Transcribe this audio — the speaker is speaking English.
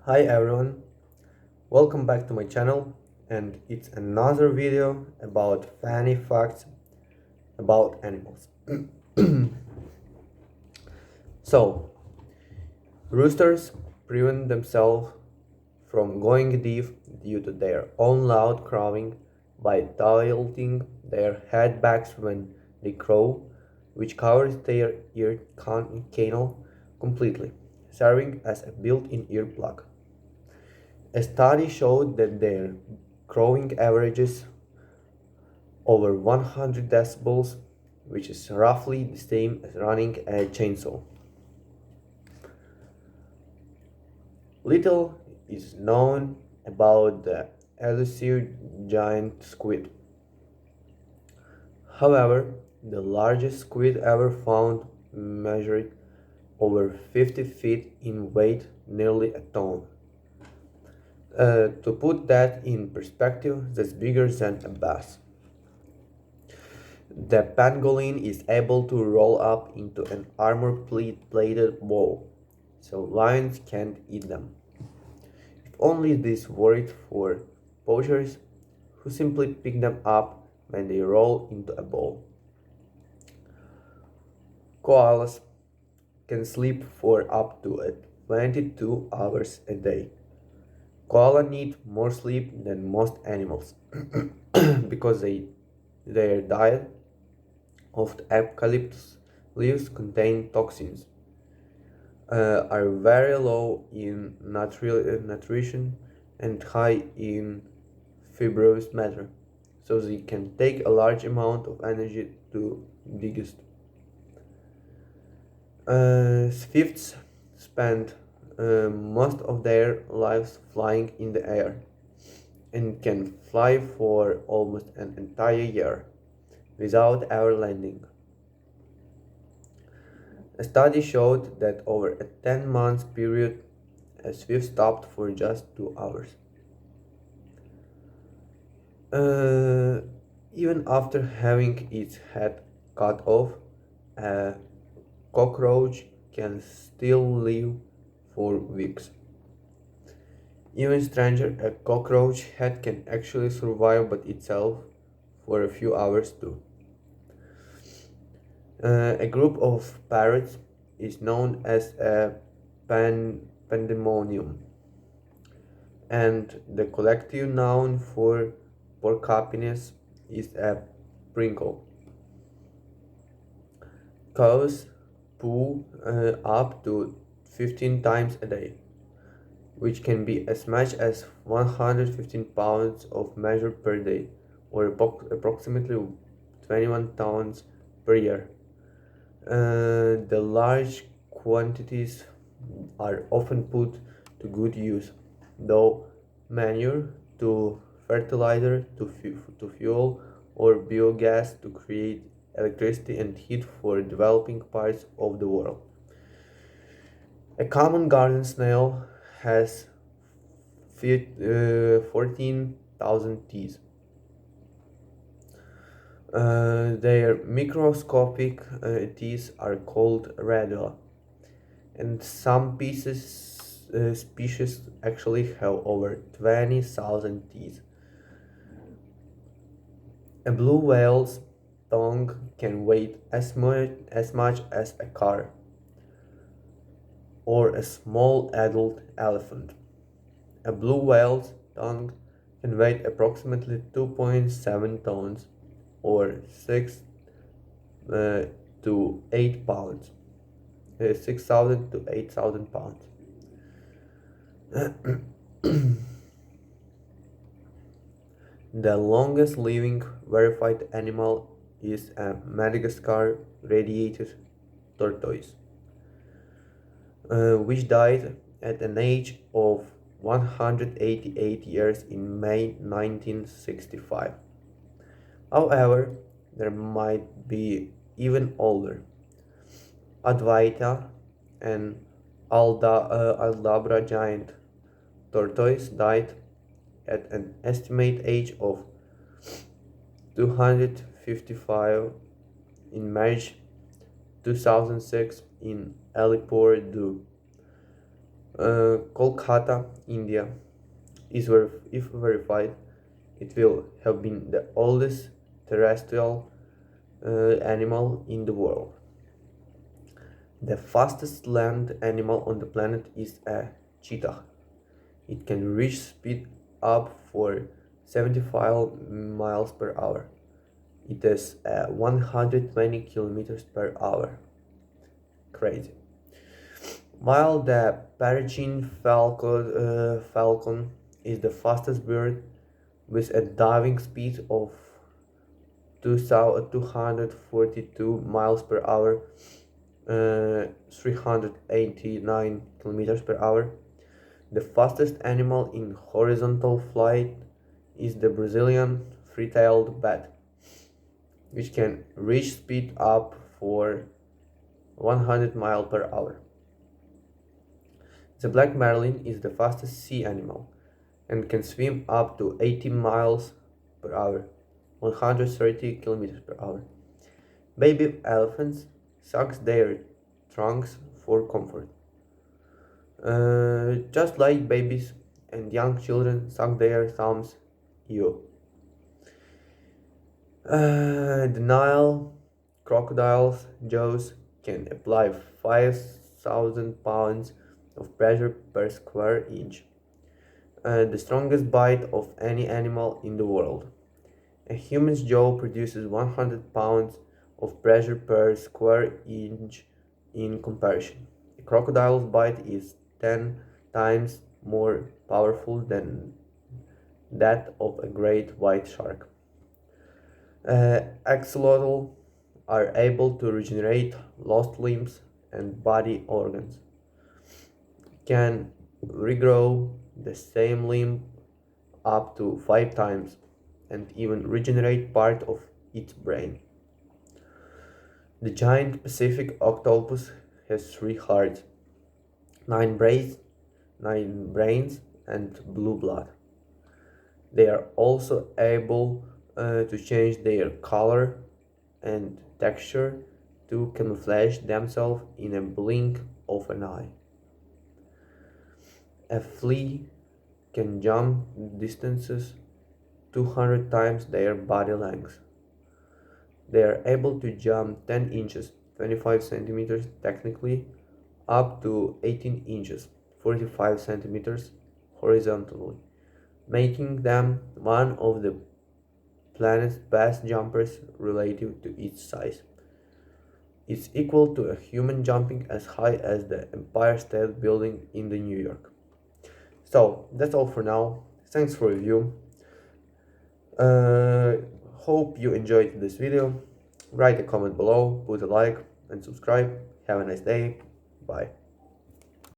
Hi everyone, welcome back to my channel, and it's another video about funny facts about animals. So, roosters prevent themselves from going deaf due to their own loud crowing by tilting their head backs when they crow, which covers their ear canal completely, serving as a built-in earplug. A study showed that their crowing averages over 100 decibels, which is roughly the same as running a chainsaw. Little is known about the elusive giant squid. However, the largest squid ever found measured over 50 feet in weight, nearly a ton. To put that in perspective, that's bigger than a bass. The pangolin is able to roll up into an armor-plated ball, so lions can't eat them. If only this worried for poachers who simply pick them up when they roll into a ball. Koalas can sleep for up to 22 hours a day. Koala need more sleep than most animals because their diet of the eucalyptus leaves contain toxins, are very low in nutrition and high in fibrous matter, so they can take a large amount of energy to digest. Swifts spend most of their lives flying in the air and can fly for almost an entire year without ever landing. A study showed that over a 10-month period, a swift stopped for just 2 hours. Uh, Even after having its head cut off, a cockroach can still live for weeks. Even stranger, a cockroach head can actually survive by itself for a few hours too. A group of parrots is known as a pandemonium, and the collective noun for porcupines is a prinkle. Cows poo up to 15 times a day, which can be as much as 115 pounds of measure per day, or approximately 21 tons per year. The large quantities are often put to good use, though manure to fertilizer to fuel or biogas to create electricity and heat for developing parts of the world. A common garden snail has 14,000 teeth. Their microscopic teeth are called radula, and some species actually have over 20,000 teeth. A blue whale's tongue can weigh as much as a car or a small adult elephant. A blue whale's tongue can weigh approximately 2.7 tons or 6 uh, to 8 pounds, 6,000 to 8,000 pounds. The longest living verified animal is a Madagascar radiated tortoise, which died at an age of 188 years in May 1965. However, there might be even older. Advaita, an Aldabra giant tortoise, died at an estimated age of 255 in March 2006 in Alipore, Kolkata, India, if verified, it will have been the oldest terrestrial animal in the world. The fastest land animal on the planet is a cheetah. It can reach speed up for 75 miles per hour. It is 120 kilometers per hour. Crazy. While the peregrine falcon is the fastest bird with a diving speed of 242 miles per hour, 389 kilometers per hour. The fastest animal in horizontal flight is the Brazilian free-tailed bat, which can reach speed up for 100 miles per hour. The black marlin is the fastest sea animal and can swim up to 80 miles per hour, 130 kilometers per hour. Baby elephants suck their trunks for comfort. Just like babies and young children suck their thumbs. You. The Nile crocodile's jaws can apply 5,000 pounds of pressure per square inch, the strongest bite of any animal in the world. A human's jaw produces 100 pounds of pressure per square inch in comparison. A crocodile's bite is 10 times more powerful than that of a great white shark. Axolotls are able to regenerate lost limbs and body organs, can regrow the same limb up to 5 times, and even regenerate part of its brain. The giant Pacific octopus has 3 hearts, 9 brains, 9 brains, and blue blood. They are also able to change their color and texture to camouflage themselves in a blink of an eye. A flea can jump distances 200 times their body length. They are able to jump 10 inches, 25 centimeters technically, up to 18 inches, 45 centimeters horizontally, making them one of the planet's best jumpers relative to its size. It's equal to a human jumping as high as the Empire State Building in the New York. So that's all for now. Thanks for review. Uh, Hope you enjoyed this video. Write a comment below, put a like and subscribe. Have a nice day. Bye.